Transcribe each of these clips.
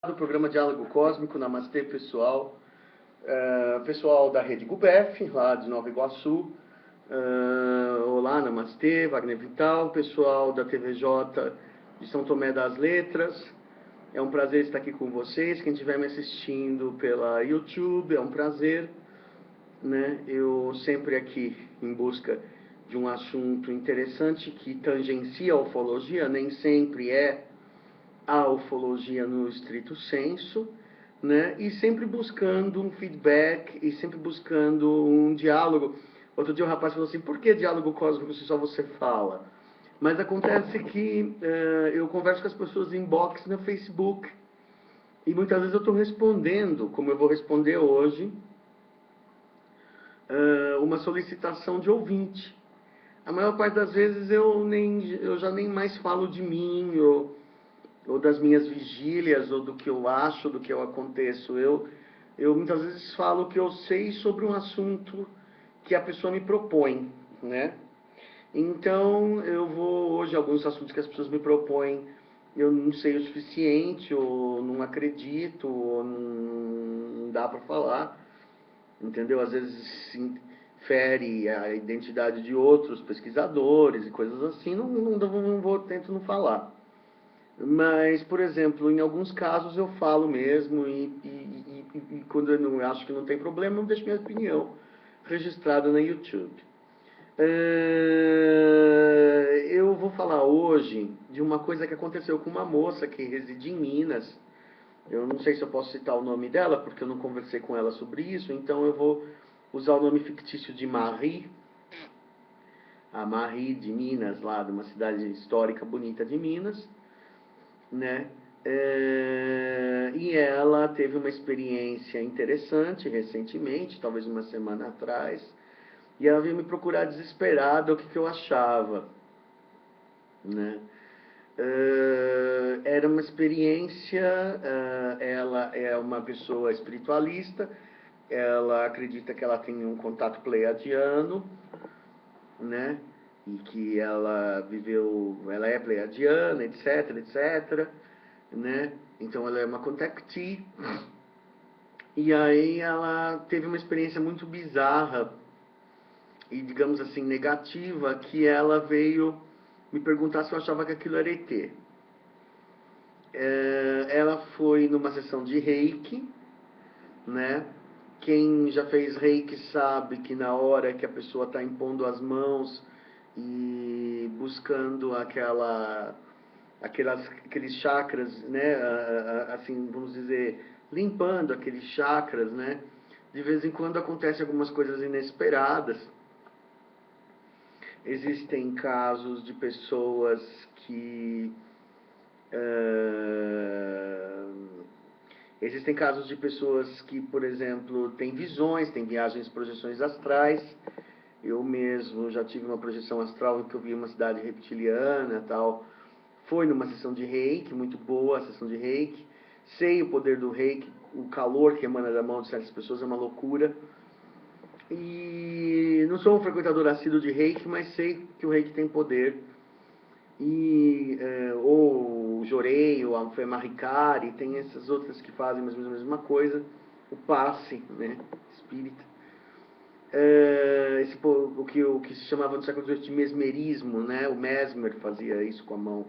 Do programa Diálogo Cósmico, Namastê, pessoal. Pessoal da Rede Gubef, lá de Nova Iguaçu. Olá, Namastê, Wagner Vital. Pessoal da TVJ de São Tomé das Letras. É um prazer estar aqui com vocês. Quem estiver me assistindo pela YouTube, é um prazer, né? Eu sempre aqui em busca de um assunto interessante que tangencia a ufologia, nem sempre é a ufologia no estrito senso, né? E sempre buscando um feedback e sempre buscando um diálogo. Outro dia o rapaz falou assim: por que diálogo cósmico se só você fala? Mas acontece que eu converso com as pessoas em inbox no Facebook e muitas vezes eu estou respondendo, como eu vou responder hoje, uma solicitação de ouvinte. A maior parte das vezes eu já nem mais falo de mim, ou das minhas vigílias, ou do que eu acho, do que eu aconteço. Eu muitas vezes falo o que eu sei sobre um assunto que a pessoa me propõe, né? Então, eu vou hoje, alguns assuntos que as pessoas me propõem, eu não sei o suficiente, ou não acredito, ou não dá para falar, entendeu? Às vezes fere a identidade de outros pesquisadores e coisas assim, não vou, tento não falar. Mas, por exemplo, em alguns casos eu falo mesmo e quando eu não acho que não tem problema, eu deixo minha opinião registrada na YouTube. Eu vou falar hoje de uma coisa que aconteceu com uma moça que reside em Minas. Eu não sei se eu posso citar o nome dela, porque eu não conversei com ela sobre isso, então eu vou usar o nome fictício de Marie, a Marie de Minas, lá de uma cidade histórica bonita de Minas, né? E ela teve uma experiência interessante recentemente, talvez uma semana atrás, e ela veio me procurar desesperada o que eu achava, né? Era uma experiência, ela é uma pessoa espiritualista, ela acredita que ela tem um contato pleiadiano, né? E que ela viveu, ela é pleiadiana, etc, etc, né? Então ela é uma contactee. E aí ela teve uma experiência muito bizarra e, digamos assim, negativa, que ela veio me perguntar se eu achava que aquilo era ET. Ela foi numa sessão de reiki, né? Quem já fez reiki sabe que na hora que a pessoa está impondo as mãos e buscando aqueles chakras, né? Assim, vamos dizer, limpando aqueles chakras, né? De vez em quando acontecem algumas coisas inesperadas. Existem casos de pessoas que existem casos de pessoas que, por exemplo, têm visões, têm viagens, projeções astrais. Eu mesmo já tive uma projeção astral em que eu vi uma cidade reptiliana e tal. Foi numa sessão de reiki, muito boa a sessão de reiki. Sei o poder do reiki, o calor que emana da mão de certas pessoas é uma loucura. E não sou um frequentador assíduo de reiki, mas sei que o reiki tem poder. Ou o Jorei, ou a Femahikari, tem essas outras que fazem mais ou menos a mesma coisa. O passe, né, espírita. O que se chamava no século XVIII de mesmerismo, né? O Mesmer fazia isso com a mão.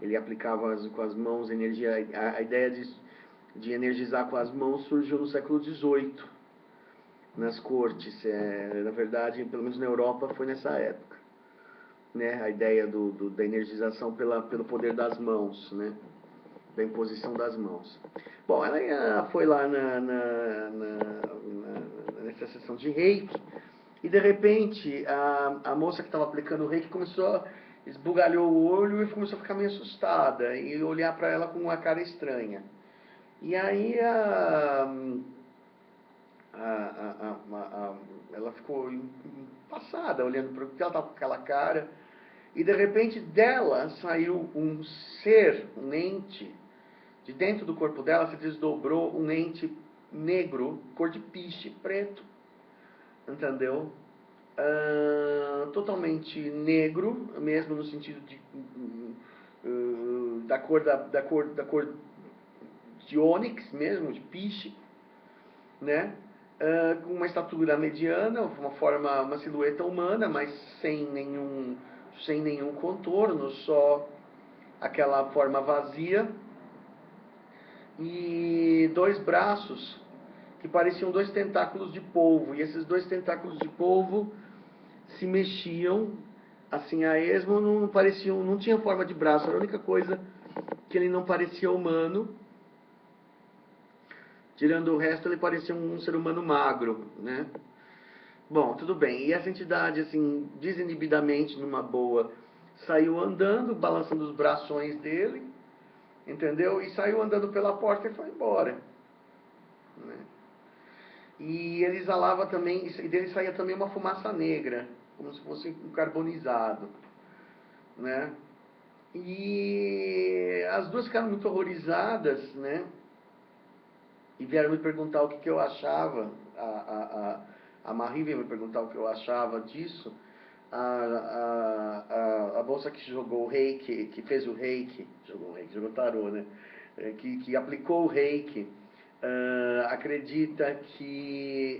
Ele aplicava com as mãos energia. A ideia de energizar com as mãos surgiu no século XVIII, nas cortes. Na verdade, pelo menos na Europa, foi nessa época, né? A ideia da energização pelo poder das mãos, né? Da imposição das mãos. Bom, ela foi lá nessa sessão de reiki e de repente a moça que estava aplicando o reiki esbugalhou o olho e começou a ficar meio assustada e olhar para ela com uma cara estranha. E aí ela ficou passada olhando para o que ela estava com aquela cara. E de repente dela saiu um ser, um ente. De dentro do corpo dela se desdobrou um ente negro, cor de piche, preto. Entendeu? Totalmente negro, mesmo no sentido da cor de ônix mesmo, de piche, né? Com uma estatura mediana, uma silhueta humana, mas sem nenhum contorno, só aquela forma vazia, e 2 braços que pareciam 2 tentáculos de polvo, e esses 2 tentáculos de polvo se mexiam assim a esmo, não tinha forma de braço, era a única coisa que ele não parecia humano. Tirando o resto, ele parecia um ser humano magro, né? Bom, tudo bem. E essa entidade, assim, desinibidamente, numa boa, saiu andando, balançando os brações dele, entendeu? E saiu andando pela porta e foi embora, né? E ele exalava também, e dele saía também uma fumaça negra, como se fosse um carbonizado, né? E as duas ficaram muito horrorizadas, né? E vieram me perguntar o que eu achava, a Marie veio me perguntar o que eu achava disso, a moça que jogou o reiki, que fez o reiki, jogou tarô, né? Que aplicou o reiki, acredita que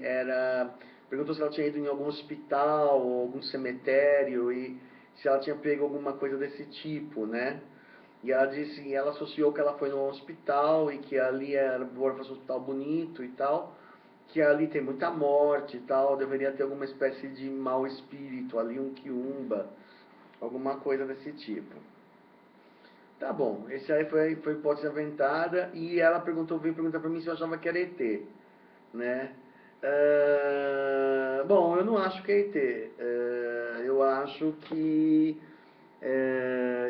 perguntou se ela tinha ido em algum hospital ou algum cemitério e se ela tinha pego alguma coisa desse tipo, né? E ela disse, ela associou que ela foi num hospital e que ali era um hospital bonito e tal, que ali tem muita morte e tal, deveria ter alguma espécie de mau espírito ali, um quiumba, alguma coisa desse tipo. Tá bom, esse aí foi hipótese aventada, e ela veio perguntar pra mim se eu achava que era ET, né? Bom, eu não acho que é ET, eu acho que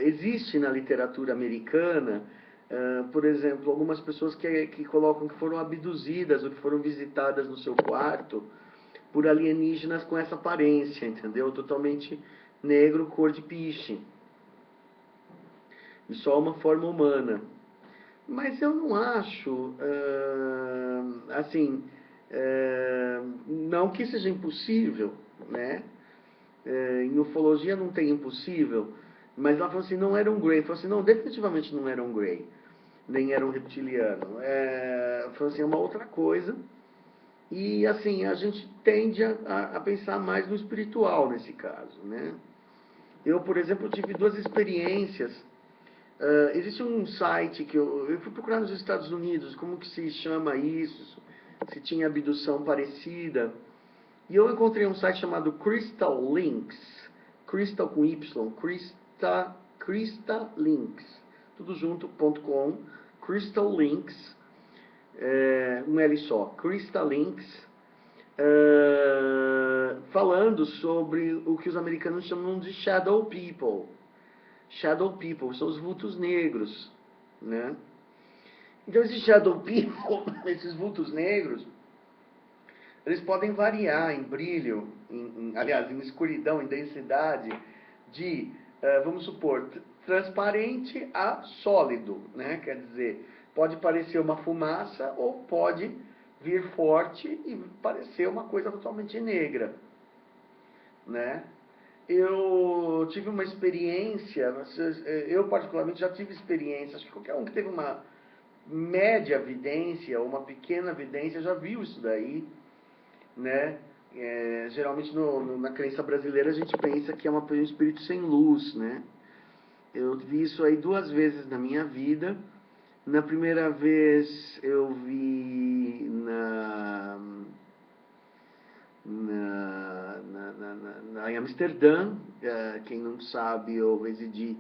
existe na literatura americana, por exemplo, algumas pessoas que colocam que foram abduzidas ou que foram visitadas no seu quarto por alienígenas com essa aparência, entendeu? Totalmente negro, cor de piche. E só uma forma humana. Mas eu não acho, assim, não que seja impossível, né? Em ufologia não tem impossível, mas ela falou assim, não era um Grey. Falou assim, não, definitivamente não era um Grey, nem era um reptiliano. Falou assim, é uma outra coisa. E assim, a gente tende a pensar mais no espiritual nesse caso, né? Eu, por exemplo, tive 2 experiências. Existe um site que eu fui procurar nos Estados Unidos, como que se chama isso, se tinha abdução parecida. E eu encontrei um site chamado Crystal Links, Crystal com Y, Crystal Links, tudo junto.com, Crystal Links, um L só, Crystal Links, falando sobre o que os americanos chamam de Shadow People. Shadow People, são os vultos negros, né? Então esses Shadow People, esses vultos negros, eles podem variar em brilho, aliás, em escuridão, em densidade, de, vamos supor, transparente a sólido, né? Quer dizer, pode parecer uma fumaça ou pode vir forte e parecer uma coisa totalmente negra, né? Eu tive uma experiência, eu particularmente já tive experiência, acho que qualquer um que teve uma média vidência ou uma pequena vidência já viu isso daí, né? Geralmente na crença brasileira a gente pensa que é um espírito sem luz, né? Eu vi isso aí 2 vezes na minha vida. Na primeira vez eu vi em Amsterdã. Quem não sabe, eu residi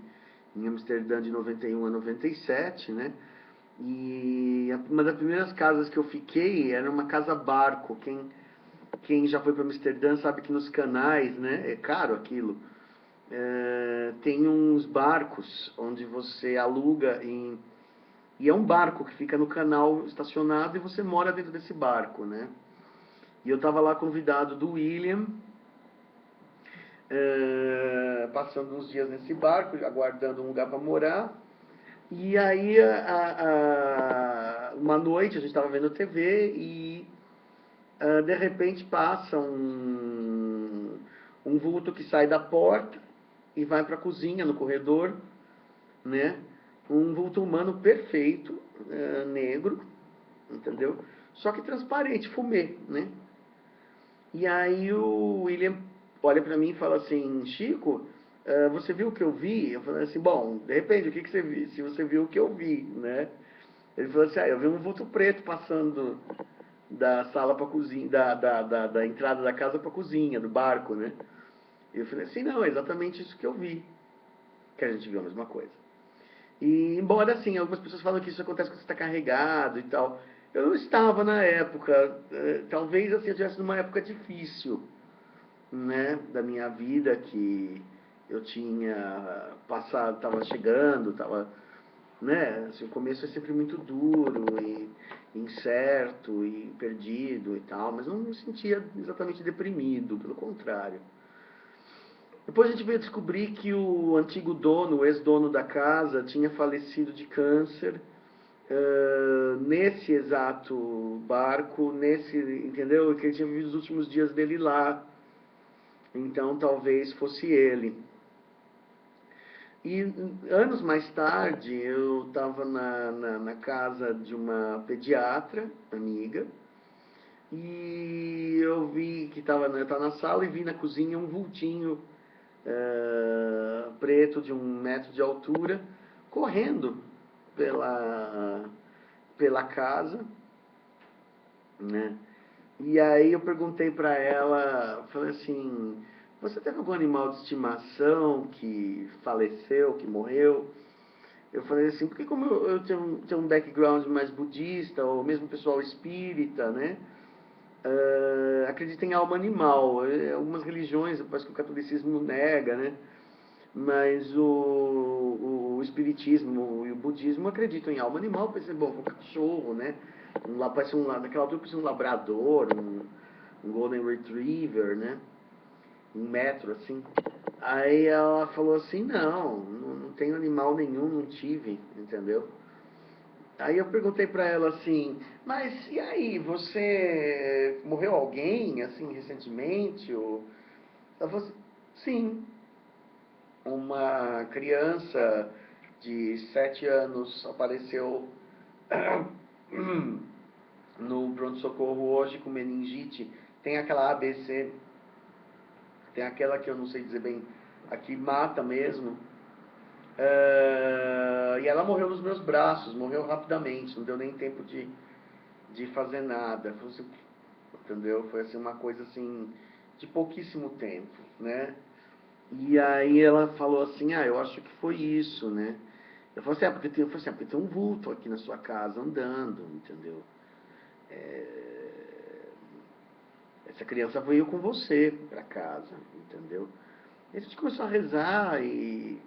em Amsterdã de 91 a 97, né? E uma das primeiras casas que eu fiquei era uma casa barco. Quem já foi para Amsterdã sabe que nos canais, né, é caro aquilo, tem uns barcos onde você aluga e é um barco que fica no canal estacionado e você mora dentro desse barco, né? E eu estava lá convidado do William, passando uns dias nesse barco, aguardando um lugar para morar. E aí, uma noite, a gente estava vendo TV e de repente passa um vulto que sai da porta e vai para a cozinha, no corredor, né? um vulto humano perfeito, negro, entendeu? Só que transparente, fumê, né? E aí o William olha pra mim e fala assim, Chico, você viu o que eu vi? Eu falei assim, bom, de repente, o que você viu? Se você viu o que eu vi, né? Ele falou assim, eu vi um vulto preto passando da sala para cozinha, da entrada da casa para cozinha, do barco, né? E eu falei assim, não, é exatamente isso que eu vi, que a gente viu a mesma coisa. E embora assim, algumas pessoas falam que isso acontece quando você está carregado e tal, eu não estava na época, talvez assim, eu estivesse numa época difícil, né, da minha vida, que eu tinha passado, estava chegando, estava, né, assim, o começo é sempre muito duro e incerto e perdido e tal, mas eu não me sentia exatamente deprimido, pelo contrário. Depois a gente veio descobrir que o antigo dono, o ex-dono da casa, tinha falecido de câncer nesse exato barco, entendeu? Que ele tinha vivido os últimos dias dele lá. Então talvez fosse ele. E anos mais tarde eu estava na casa de uma pediatra amiga e eu vi que estava na sala e vi na cozinha um vultinho preto de 1 metro de altura correndo pela, pela casa, né? E aí eu perguntei para ela, falei assim, você teve algum animal de estimação que faleceu, que morreu? Eu falei assim, porque como eu tenho um background mais budista, ou mesmo pessoal espírita, né? Acredita em alma animal. Algumas religiões, parece que o catolicismo nega, né? Mas o espiritismo e o budismo acreditam em alma animal, por exemplo, um cachorro, né? Parece naquela altura parece um labrador, um golden retriever, né? 1 metro assim. Aí ela falou assim, não tenho animal nenhum, não tive, entendeu? Aí eu perguntei pra ela assim, mas e aí, você morreu alguém, assim, recentemente? Ou... Ela falou assim, sim, uma criança de 7 anos apareceu no pronto-socorro hoje com meningite. Tem aquela ABC, tem aquela que eu não sei dizer bem, aqui mata mesmo. E ela morreu nos meus braços, morreu rapidamente, não deu nem tempo de fazer nada. Foi assim, entendeu? Foi assim, uma coisa assim, de pouquíssimo tempo, né? E aí ela falou assim, eu acho que foi isso, né? Eu falei assim, porque tem um vulto aqui na sua casa andando, entendeu? Essa criança veio com você para casa, entendeu? E a gente começou a rezar e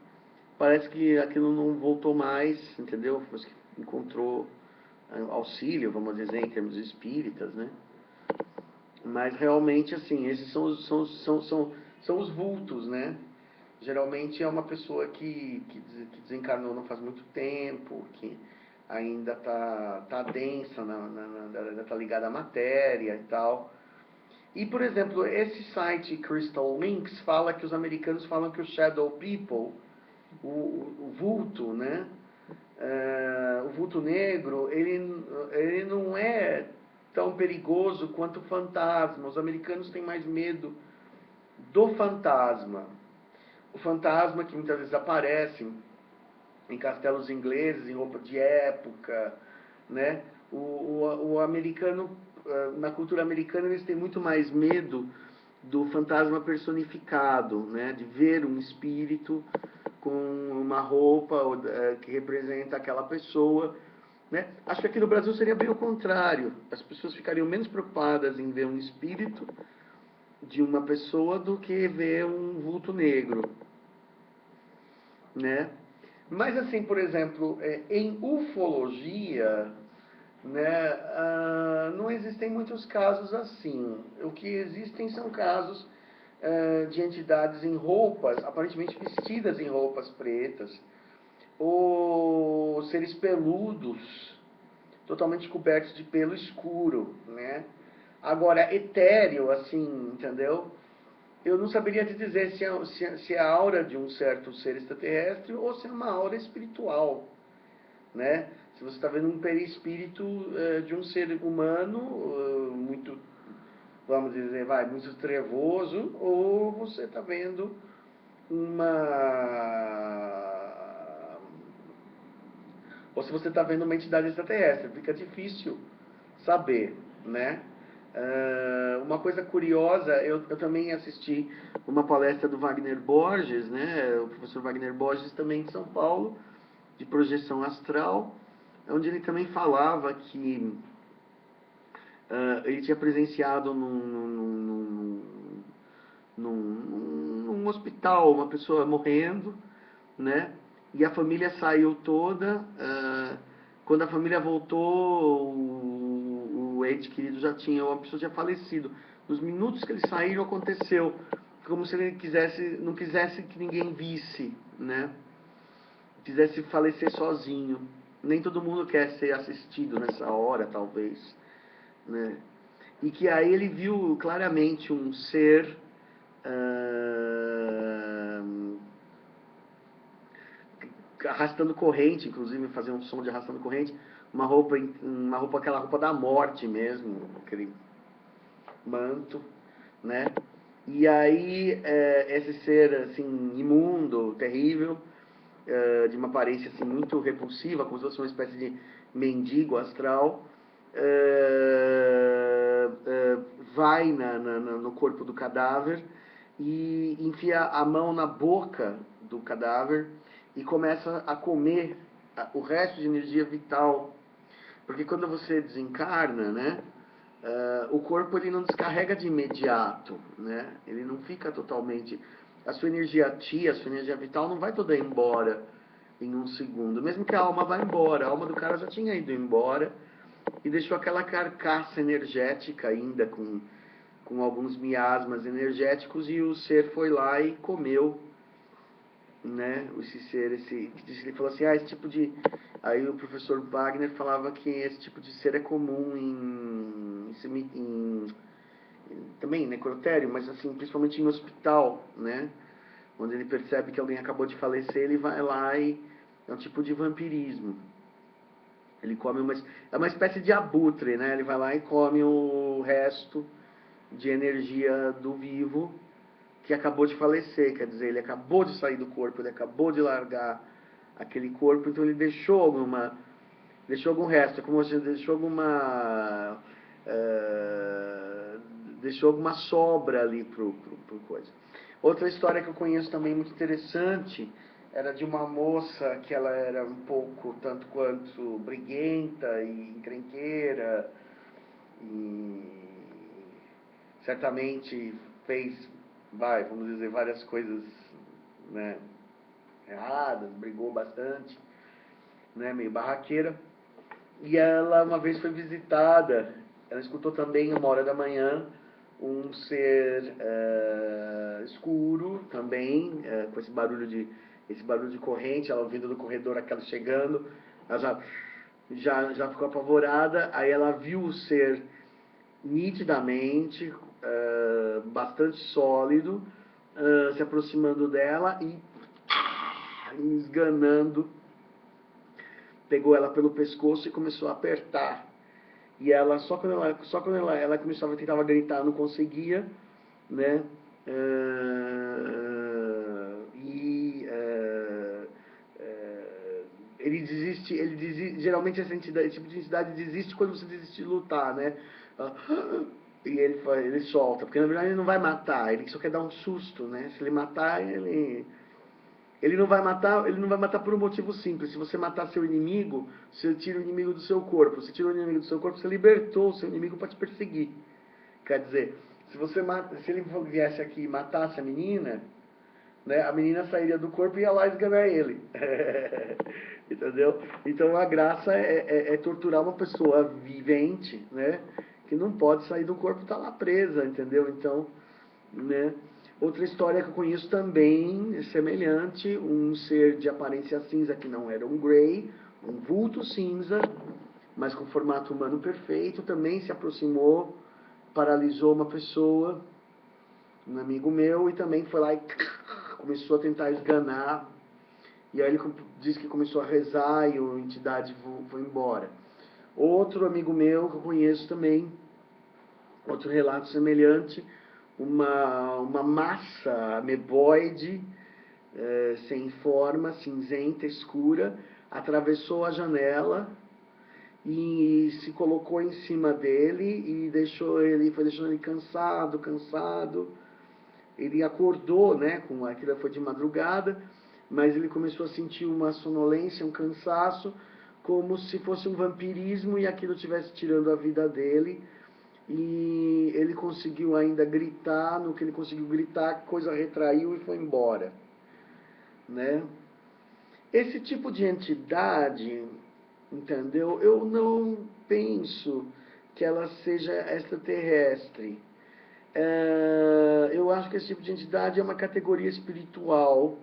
parece que aquilo não voltou mais, entendeu? Parece que encontrou auxílio, vamos dizer, em termos espíritas, né? Mas realmente, assim, esses são os vultos, né? Geralmente é uma pessoa que desencarnou não faz muito tempo, que ainda tá densa, ainda está ligada à matéria e tal. E, por exemplo, esse site Crystal Links fala que os americanos falam que o Shadow People, o vulto, né? O vulto negro, ele não é tão perigoso quanto o fantasma. Os americanos têm mais medo do fantasma. O fantasma que muitas vezes aparece em castelos ingleses, em roupa de época, né? O americano, na cultura americana, eles têm muito mais medo do fantasma personificado, né? De ver um espírito com uma roupa que representa aquela pessoa, né? Acho que aqui no Brasil seria bem o contrário. As pessoas ficariam menos preocupadas em ver um espírito de uma pessoa do que ver um vulto negro, né? Mas assim, por exemplo, em ufologia, né, não existem muitos casos assim. O que existem são casos de entidades em roupas, aparentemente vestidas em roupas pretas, ou seres peludos, totalmente cobertos de pelo escuro, né? Agora, etéreo, assim, entendeu? Eu não saberia te dizer se é a aura de um certo ser extraterrestre ou se é uma aura espiritual, né? Se você está vendo um perispírito de um ser humano muito, vamos dizer, muito trevoso, ou você está vendo ou se você está vendo uma entidade extraterrestre. Fica difícil saber, né? Uma coisa curiosa, eu também assisti uma palestra do Wagner Borges, né? O professor Wagner Borges, também de São Paulo, de projeção astral, onde ele também falava que ele tinha presenciado num hospital uma pessoa morrendo, né? E a família saiu toda. Quando a família voltou, o ente querido a pessoa tinha falecido. Nos minutos que eles saíram, aconteceu como se ele não quisesse que ninguém visse, né? Quisesse falecer sozinho. Nem todo mundo quer ser assistido nessa hora, talvez, né? E que aí ele viu claramente um ser arrastando corrente, inclusive fazer um som de arrastando corrente, aquela roupa da morte mesmo, aquele manto, né? E aí esse ser assim imundo, terrível, de uma aparência assim muito repulsiva, como se fosse uma espécie de mendigo astral, vai no corpo do cadáver e enfia a mão na boca do cadáver e começa a comer o resto de energia vital. Porque quando você desencarna, né, o corpo ele não descarrega de imediato, né? Ele não fica totalmente... A sua energia a sua energia vital não vai toda embora em um segundo. Mesmo que a alma vá embora, a alma do cara já tinha ido embora e deixou aquela carcaça energética ainda com alguns miasmas energéticos, e o ser foi lá e comeu, né? Esse ser, ele falou assim, esse tipo de... Aí o professor Wagner falava que esse tipo de ser é comum também em necrotério, mas assim, principalmente em hospital, né? Onde ele percebe que alguém acabou de falecer, ele vai lá e é um tipo de vampirismo. Ele come é uma espécie de abutre, né? Ele vai lá e come o resto de energia do vivo que acabou de falecer, quer dizer, ele acabou de sair do corpo, ele acabou de largar aquele corpo, então ele deixou algum resto, é como se deixou deixou alguma sobra ali pro coisa. Outra história que eu conheço também muito interessante era de uma moça que ela era um pouco tanto quanto briguenta e encrenqueira, e certamente fez, vamos dizer, várias coisas, né, erradas, brigou bastante, né, meio barraqueira. E ela uma vez foi visitada, ela escutou também 1h da manhã um ser escuro também, com esse barulho de corrente, ela ouvindo do corredor aquela chegando, ela já ficou apavorada. Aí ela viu o ser nitidamente, bastante sólido, se aproximando dela e esganando, pegou ela pelo pescoço e começou a apertar. E ela, só quando ela começava, tentava gritar, não conseguia, né? Geralmente esse tipo de entidade desiste quando você desiste de lutar, né? E ele solta, porque na verdade ele não vai matar, ele só quer dar um susto, né? Se ele matar, ele não vai matar por um motivo simples. Se você matar seu inimigo, você tira o inimigo do seu corpo. Se tirou o inimigo do seu corpo, você libertou o seu inimigo para te perseguir. Quer dizer, se ele viesse aqui e matasse a menina, né, a menina sairia do corpo e ia lá esganar ele. Entendeu? Então a graça é torturar uma pessoa vivente, né, que não pode sair do corpo, está lá presa, entendeu? Então, né? Outra história que eu conheço também, semelhante, um ser de aparência cinza, que não era um Grey, um vulto cinza, mas com formato humano perfeito, também se aproximou, paralisou uma pessoa, um amigo meu, e também foi lá e começou a tentar esganar E aí ele disse que começou a rezar e a entidade foi embora. Outro amigo meu que eu conheço também, outro relato semelhante, uma massa ameboide, sem forma, cinzenta, escura, atravessou a janela e se colocou em cima dele e foi deixando ele cansado, cansado. Ele acordou, né, com aquilo, foi de madrugada, mas ele começou a sentir uma sonolência, um cansaço, como se fosse um vampirismo e aquilo estivesse tirando a vida dele. E ele conseguiu ainda gritar, no que ele conseguiu gritar, a coisa retraiu e foi embora, né? Esse tipo de entidade, entendeu? Eu não penso que ela seja extraterrestre. Eu acho que esse tipo de entidade é uma categoria espiritual,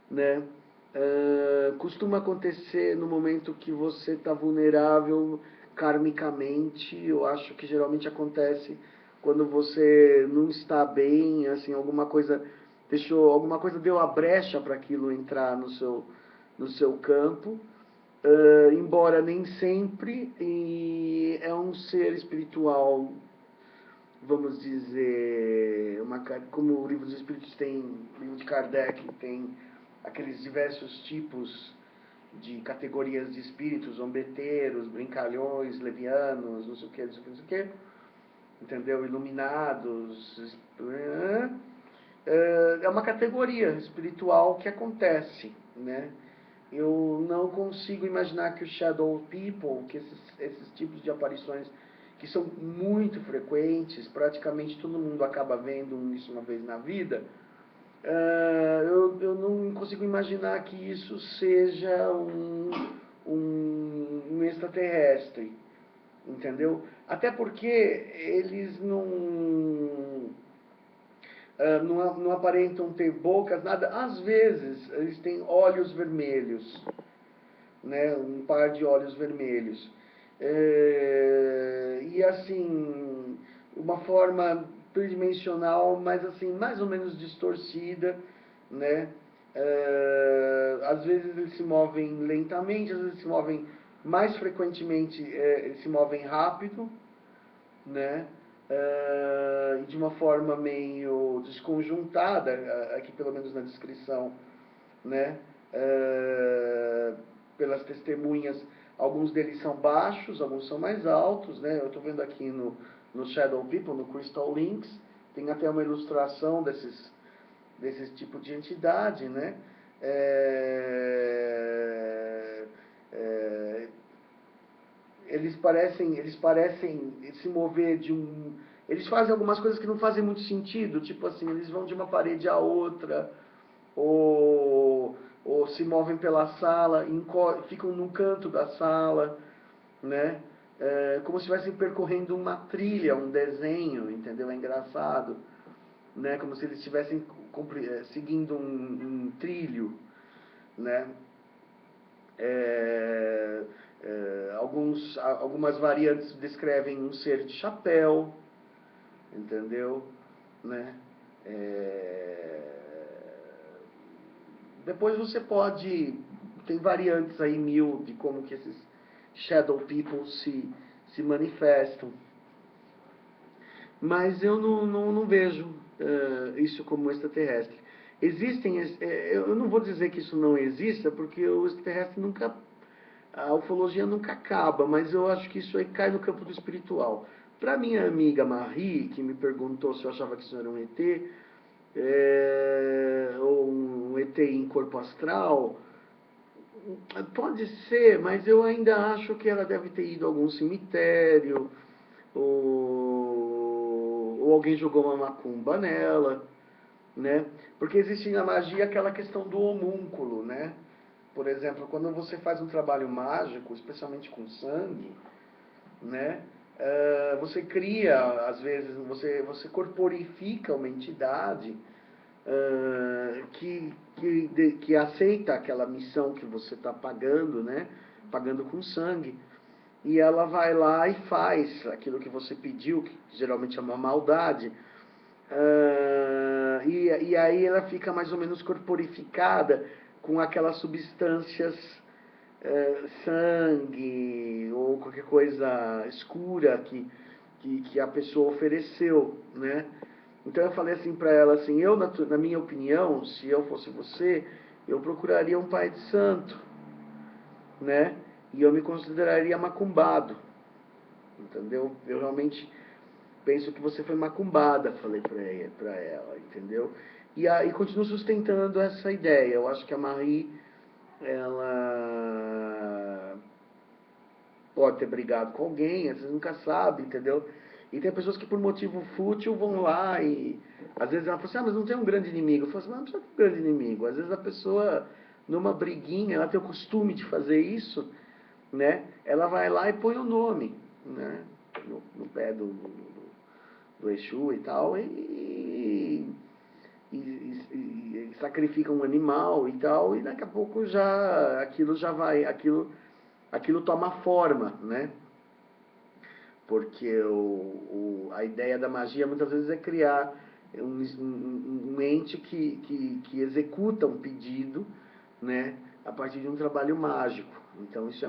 né? Costuma acontecer no momento que você está vulnerável karmicamente. Eu acho que geralmente acontece quando você não está bem, assim, alguma coisa deu a brecha para aquilo entrar no seu campo. Embora nem sempre, e é um ser espiritual, vamos dizer, como o livro dos Espíritos tem, o livro de Kardec tem aqueles diversos tipos de categorias de espíritos, zombeteiros, brincalhões, levianos, não sei o que, não sei o que, não sei o que, entendeu? Iluminados. É uma categoria espiritual que acontece, né? Eu não consigo imaginar que o Shadow People, que esses tipos de aparições que são muito frequentes, praticamente todo mundo acaba vendo isso uma vez na vida, eu não consigo imaginar que isso seja um extraterrestre, entendeu? Até porque eles não aparentam ter bocas, nada. Às vezes, eles têm olhos vermelhos, né? Um par de olhos vermelhos. E assim, uma forma tridimensional, mas assim, mais ou menos distorcida, né? Às vezes eles se movem lentamente, às vezes se movem mais frequentemente, eles se movem rápido, né? De uma forma meio desconjuntada, aqui pelo menos na descrição, né? Pelas testemunhas, alguns deles são baixos, alguns são mais altos, né? Eu estou vendo aqui no Shadow People, no Crystal Links, tem até uma ilustração desses tipos de entidade, né? Eles parecem se mover eles fazem algumas coisas que não fazem muito sentido, tipo assim, eles vão de uma parede a outra, ou se movem pela sala, ficam num canto da sala, né? Como se estivessem percorrendo uma trilha, um desenho, entendeu? É engraçado, né? Como se eles estivessem seguindo um trilho, né? Algumas variantes descrevem um ser de chapéu, entendeu? Né? Depois você tem variantes aí mil de como que esses Shadow People se manifestam. Mas eu não vejo isso como extraterrestre. Eu não vou dizer que isso não exista, porque o extraterrestre nunca, a ufologia nunca acaba, mas eu acho que isso aí cai no campo do espiritual. Para minha amiga Marie, que me perguntou se eu achava que isso era um ET, ou um ET em corpo astral, pode ser, mas eu ainda acho que ela deve ter ido a algum cemitério, ou alguém jogou uma macumba nela, né? Porque existe na magia aquela questão do homúnculo, né? Por exemplo, quando você faz um trabalho mágico, especialmente com sangue, né? Você cria, às vezes, você corporifica uma entidade que aceita aquela missão que você está pagando, né? Pagando com sangue. E ela vai lá e faz aquilo que você pediu, que geralmente é uma maldade. E aí ela fica mais ou menos corporificada, com aquelas substâncias, sangue ou qualquer coisa escura que a pessoa ofereceu, né? Então eu falei assim para ela assim, na minha opinião, se eu fosse você, eu procuraria um pai de santo, né? E eu me consideraria macumbado, entendeu? Eu realmente penso que você foi macumbada, falei para ela, entendeu? E aí continuo sustentando essa ideia. Eu acho que a Marie, ela pode ter brigado com alguém, às vezes nunca sabe, entendeu? E tem pessoas que por motivo fútil vão lá e às vezes ela fala assim, mas não tem um grande inimigo. Eu falo assim, mas não precisa ter um grande inimigo. Às vezes a pessoa, numa briguinha, ela tem o costume de fazer isso, né? Ela vai lá e põe o nome, né? No pé do Exu e tal, e sacrifica um animal e tal, e daqui a pouco aquilo toma forma, né? Porque a ideia da magia muitas vezes é criar um ente que executa um pedido, né, a partir de um trabalho mágico. Então isso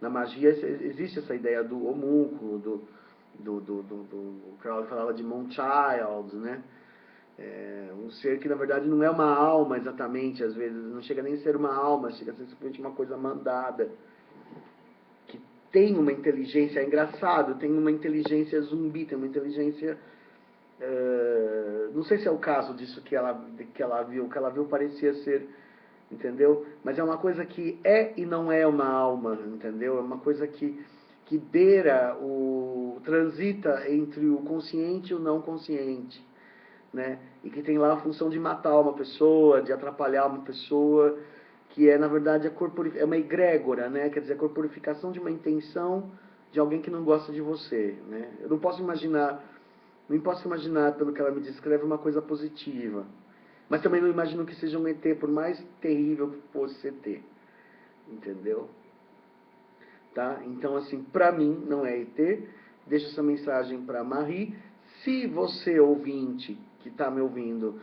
na magia existe essa ideia do homúnculo, o Crowley falava de Moonchild, né? Um ser que na verdade não é uma alma exatamente, às vezes não chega nem a ser uma alma, chega a ser simplesmente uma coisa mandada, que tem uma inteligência, é engraçado, tem uma inteligência zumbi, tem uma inteligência, não sei se é o caso disso que ela viu, o que ela viu parecia ser, entendeu? Mas é uma coisa que é e não é uma alma, entendeu? É uma coisa que transita entre o consciente e o não consciente, né? E que tem lá a função de matar uma pessoa, de atrapalhar uma pessoa, que é, na verdade, é uma egrégora, né? Quer dizer, a corporificação de uma intenção de alguém que não gosta de você, né? Eu não posso imaginar, pelo que ela me descreve, uma coisa positiva. Mas também não imagino que seja um ET, por mais terrível que fosse ET. Entendeu? Tá? Então, assim, pra mim, não é ET. Deixo essa mensagem para Marie. Se você, ouvinte, que está me ouvindo,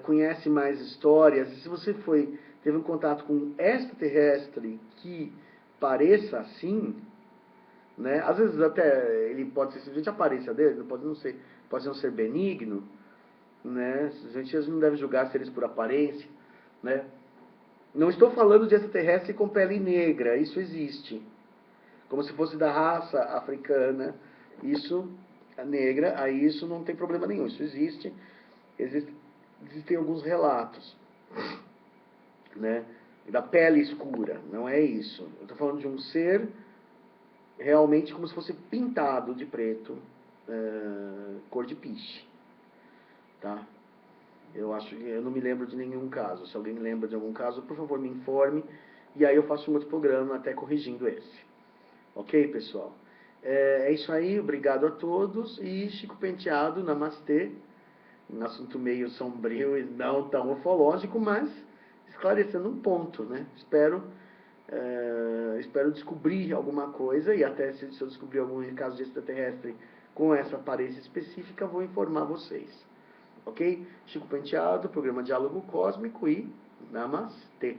conhece mais histórias, se você teve um contato com um extraterrestre que pareça assim, né? Às vezes até ele pode ser simplesmente a aparência dele, pode ser um ser benigno, né? A gente não deve julgar seres por aparência, né? Não estou falando de extraterrestre com pele negra, isso existe. Como se fosse da raça africana, isso negra, aí isso não tem problema nenhum, isso existe. Existem alguns relatos, né? Da pele escura, não é isso. Eu estou falando de um ser realmente como se fosse pintado de preto, cor de piche, tá? Eu não me lembro de nenhum caso. Se alguém lembra de algum caso, por favor, me informe. E aí eu faço um outro programa até corrigindo esse. Ok, pessoal? É isso aí. Obrigado a todos. E Chico Penteado, namastê. Um assunto meio sombrio e não tão ufológico, mas esclarecendo um ponto, né? Espero descobrir alguma coisa. E até se eu descobrir algum caso de extraterrestre com essa aparência específica, vou informar vocês. Ok? Chico Penteado, programa Diálogo Cósmico e Namastê.